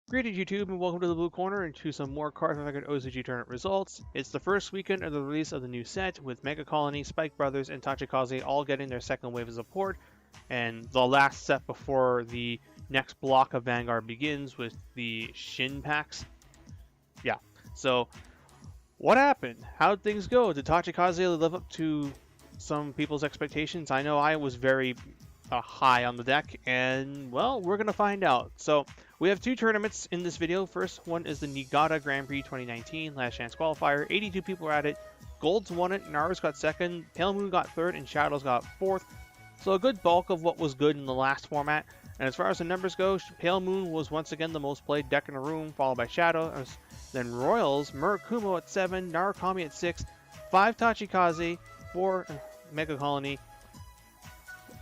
Greetings YouTube and welcome to the Blue Corner and to some more Cardfight OCG tournament results. It's the first weekend of the release of the new set with Mega Colony, Spike Brothers, and Tachikaze all getting their second wave of support, and the last set before the next block of Vanguard begins with the Shin packs. Yeah, so what happened? How'd things go? Did Tachikaze live up to some people's expectations? I know I was very high on the deck, and well, we're gonna find out. So we have two tournaments in this video. First one is the Niigata Grand Prix 2019 Last Chance Qualifier. 82 people were at it. Gold's won it, Naru's got second, Pale Moon got third, and Shadows got fourth. So a good bulk of what was good in the last format. And as far as the numbers go, Pale Moon was once again the most played deck in the room, followed by Shadows. Then Royals, Murakumo at 7, Narukami at 6, 5 Tachikaze, 4 Mega Colony,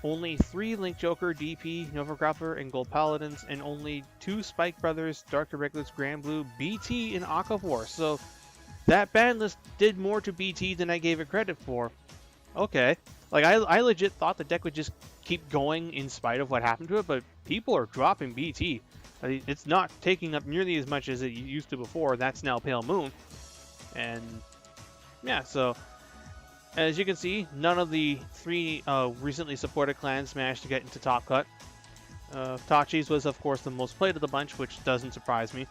only 3 Link Joker, DP, Nova Grappler, and Gold Paladins, and only 2 Spike Brothers, Dark Regulars, Grand Blue, BT, and Aquavor. So that ban list did more to BT than I gave it credit for. Okay. Like, I legit thought the deck would just keep going in spite of what happened to it, but people are dropping BT. It's not taking up nearly as much as it used to before. That's now Pale Moon. And yeah, so as you can see, none of the 3 recently supported clans managed to get into top cut. Tachi's was, of course, the most played of the bunch, which doesn't surprise me.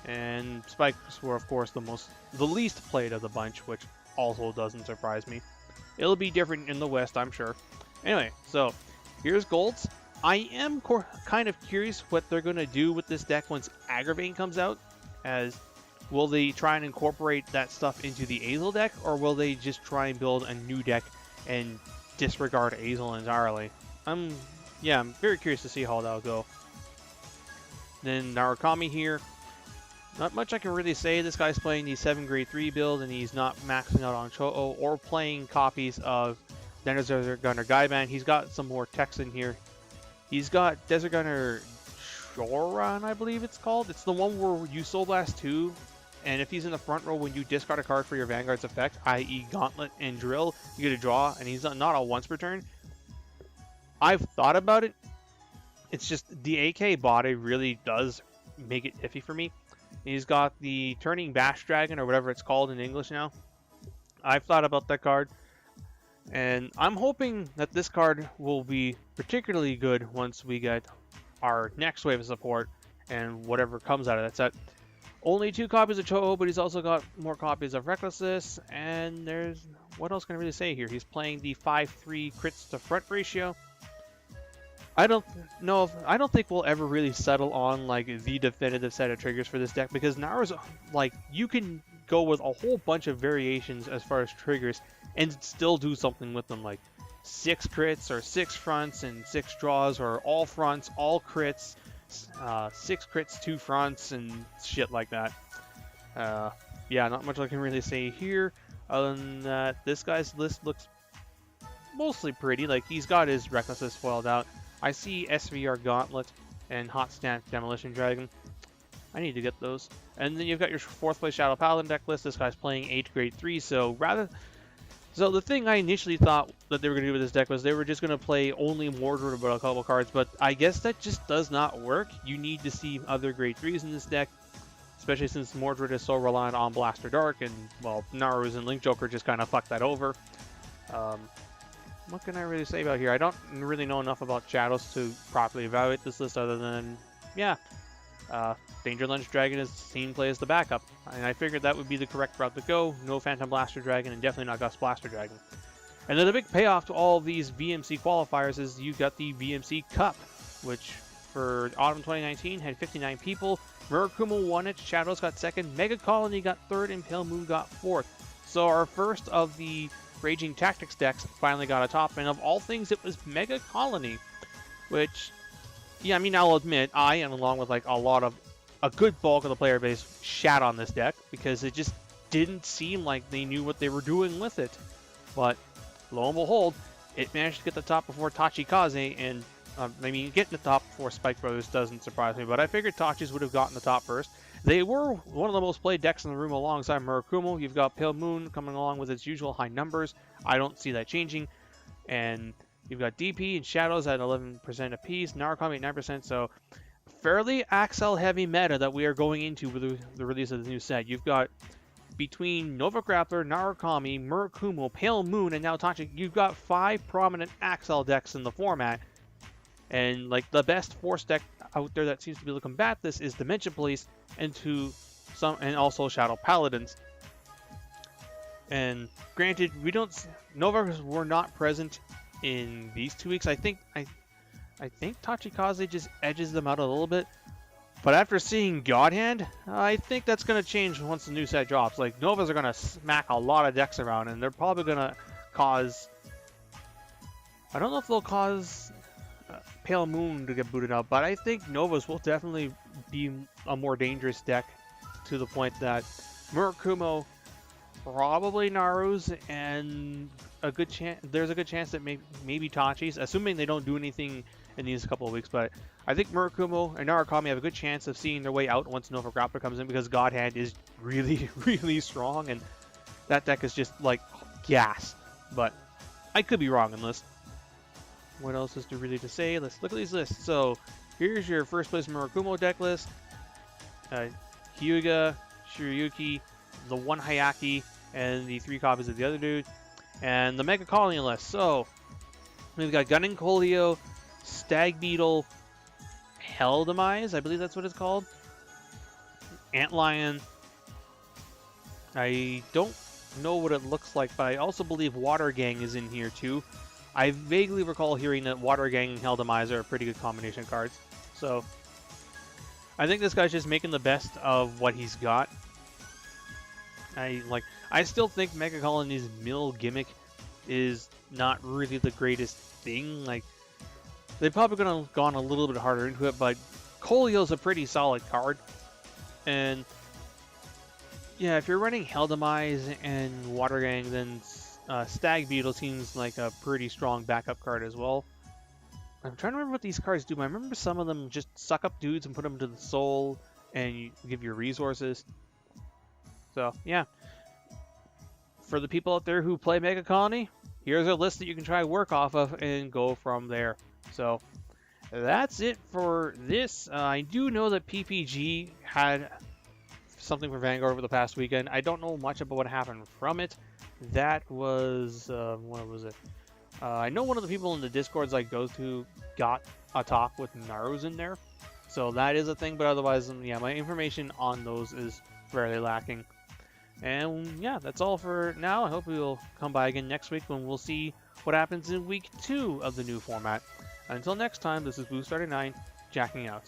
And Spikes were, of course, the least played of the bunch, which also doesn't surprise me. It'll be different in the West, I'm sure. Anyway, so here's Gold's. I am kind of curious what they're going to do with this deck once Aggravate comes out, as will they try and incorporate that stuff into the Azel deck, or will they just try and build a new deck and disregard Azel entirely? I'm very curious to see how that'll go. Then Narukami here. Not much I can really say. This guy's playing the 7 grade 3 build, and he's not maxing out on Cho-Oh or playing copies of Desert Gunner Gaiban. He's got some more text in here. He's got Desert Gunner Shoran, I believe it's called. It's the one where you Soul Blast 2, and if he's in the front row when you discard a card for your Vanguard's effect, i.e. Gauntlet and Drill, you get a draw, and he's not a once per turn. I've thought about it. It's just the AK body really does make it iffy for me. He's got the Turning Bash Dragon, or whatever it's called in English now. I've thought about that card, and I'm hoping that this card will be particularly good once we get our next wave of support and whatever comes out of that set. Only 2 copies of Cho-Oh, but he's also got more copies of Recklessness, and there's... what else can I really say here? He's playing the 5-3 crits to front ratio. I don't think we'll ever really settle on like the definitive set of triggers for this deck, because Naru's like, you can go with a whole bunch of variations as far as triggers and still do something with them, like 6 crits or 6 fronts and 6 draws, or all fronts, all crits, 6 crits, 2 fronts, and shit like that. Yeah, not much I can really say here, other than that this guy's list looks mostly pretty. Like, he's got his Recklessness foiled out. I see SVR Gauntlet and Hot Stance Demolition Dragon. I need to get those. And then you've got your 4th place Shadow Paladin deck list. This guy's playing 8 grade 3, so the thing I initially thought that they were going to do with this deck was they were just going to play only Mordred with a couple cards, but I guess that just does not work. You need to see other grade 3s in this deck, especially since Mordred is so reliant on Blaster Dark, and, well, Naru's and Link Joker just kind of fucked that over. What can I really say about here? I don't really know enough about Shadows to properly evaluate this list, other than, yeah, Danger Lunge Dragon is seen play as the backup, and I figured that would be the correct route to go. No Phantom Blaster Dragon, and definitely not Gust Blaster Dragon. And then the big payoff to all of these VMC qualifiers is you got the VMC Cup, which for Autumn 2019 had 59 people. Murakumo won it, Shadows got 2nd, Mega Colony got 3rd, and Pale Moon got 4th. So our first of the Raging Tactics decks finally got a top, and of all things, it was Mega Colony, which, yeah, I mean, I'll admit, I, and along with like a good bulk of the player base, shat on this deck, because it just didn't seem like they knew what they were doing with it. But lo and behold, it managed to get the top before Tachikaze, and I mean, getting the top before Spike Brothers doesn't surprise me, but I figured Tachi's would have gotten the top first. They were one of the most played decks in the room alongside Murakumo. You've got Pale Moon coming along with its usual high numbers. I don't see that changing. And you've got DP and Shadows at 11% apiece, Narukami at 9%, so fairly Axel heavy meta that we are going into with the release of the new set. You've got between Nova Grappler, Narukami, Murakumo, Pale Moon, and now Tachi, you've got 5 prominent Axel decks in the format. And like the best force deck out there that seems to be able to combat this is Dimension Police and also Shadow Paladins. And granted, Novas were not present in these 2 weeks. I think Tachikaze just edges them out a little bit. But after seeing God Hand, I think that's going to change once the new set drops. Like, Novas are going to smack a lot of decks around, and they're probably going to cause... I don't know if they'll cause Pale Moon to get booted out, but I think Novas will definitely be a more dangerous deck to the point that Murakumo, probably Naru's, and there's a good chance that maybe Tachi's, assuming they don't do anything in these couple of weeks, but I think Murakumo and Narukami have a good chance of seeing their way out once Nova Grappler comes in, because God Hand is really, really strong, and that deck is just like gas. But I could be wrong on this. What else is there really to say? Let's look at these lists. So here's your first place Murakumo deck list. Hyuga, Shiryuki, the 1 Hayaki, and the 3 copies of the other dude. And the Mega Colony list. So we've got Gunning Colio, Stag Beetle, Hell Demise, I believe that's what it's called. Antlion. I don't know what it looks like, but I also believe Water Gang is in here too. I vaguely recall hearing that Water Gang and Hell Demise are a pretty good combination of cards. So I think this guy's just making the best of what he's got. I still think Mega Colony's mill gimmick is not really the greatest thing. Like, they probably could have gone a little bit harder into it, but Colio's a pretty solid card. And yeah, if you're running Hell Demise and Water Gang, then Stag Beetle seems like a pretty strong backup card as well. I'm trying to remember what these cards do. I remember some of them just suck up dudes and put them to the soul and give you resources. So yeah, for the people out there who play Mega Colony, here's a list that you can try to work off of and go from there. So that's it for this. I do know that PPG had something for Vanguard over the past weekend. I don't know much about what happened from it. That was, what was it? I know one of the people in the Discords I go to got a talk with Naru's in there. So that is a thing, but otherwise, yeah, my information on those is fairly lacking. And yeah, that's all for now. I hope you'll come by again next week when we'll see what happens in week 2 of the new format. Until next time, this is Boost39, jacking out.